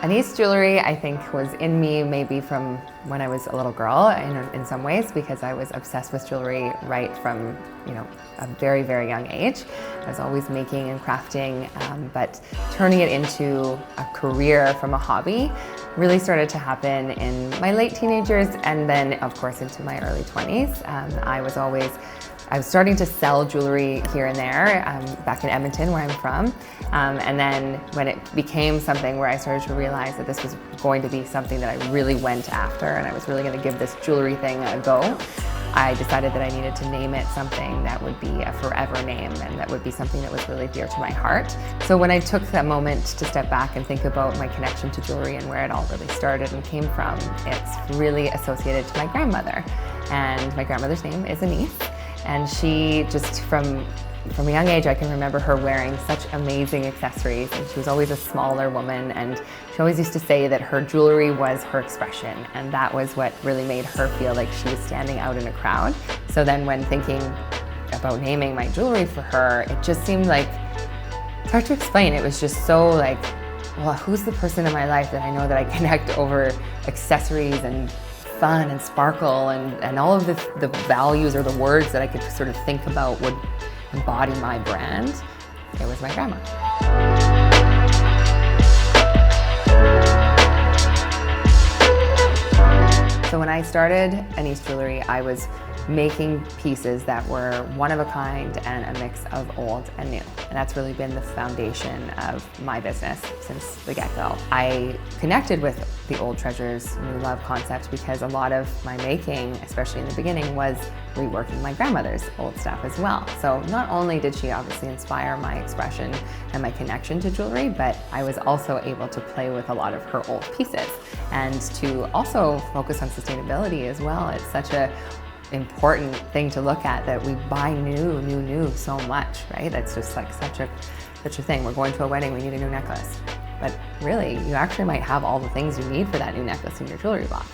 Anice Jewellery, I think, was in me maybe from when I was a little girl in some ways, because I was obsessed with jewelry right from, a very, very young age. I was always making and crafting, but turning it into a career from a hobby really started to happen in my late teenage years, and then of course into my early 20s. I was starting to sell jewelry here and there back in Edmonton, where I'm from. And then when it became something where I started to realize that this was going to be something that I really went after, and I was really going to give this jewelry thing a go, I decided that I needed to name it something that would be a forever name and that would be something that was really dear to my heart. So when I took that moment to step back and think about my connection to jewelry and where it all really started and came from, it's really associated to my grandmother. And my grandmother's name is Anice. And she just, from a young age, I can remember her wearing such amazing accessories, and she was always a smaller woman, and she always used to say that her jewelry was her expression, and that was what really made her feel like she was standing out in a crowd. So then when thinking about naming my jewelry for her, it just seemed like, it's hard to explain, it was just so like, well, who's the person in my life that I know that I connect over accessories and fun and sparkle and all of the values or the words that I could sort of think about would embody my brand? It was my grandma. So when I started Anice Jewellery, I was making pieces that were one of a kind and a mix of old and new. And that's really been the foundation of my business since the get-go. I connected with the old treasures, new love concept because a lot of my making, especially in the beginning, was reworking my grandmother's old stuff as well. So not only did she obviously inspire my expression and my connection to jewelry, but I was also able to play with a lot of her old pieces and to also focus on sustainability as well. It's such a important thing to look at, that we buy new so much, right? That's just like such a thing. We're going to a wedding, we need a new necklace. But really, you actually might have all the things you need for that new necklace in your jewelry box.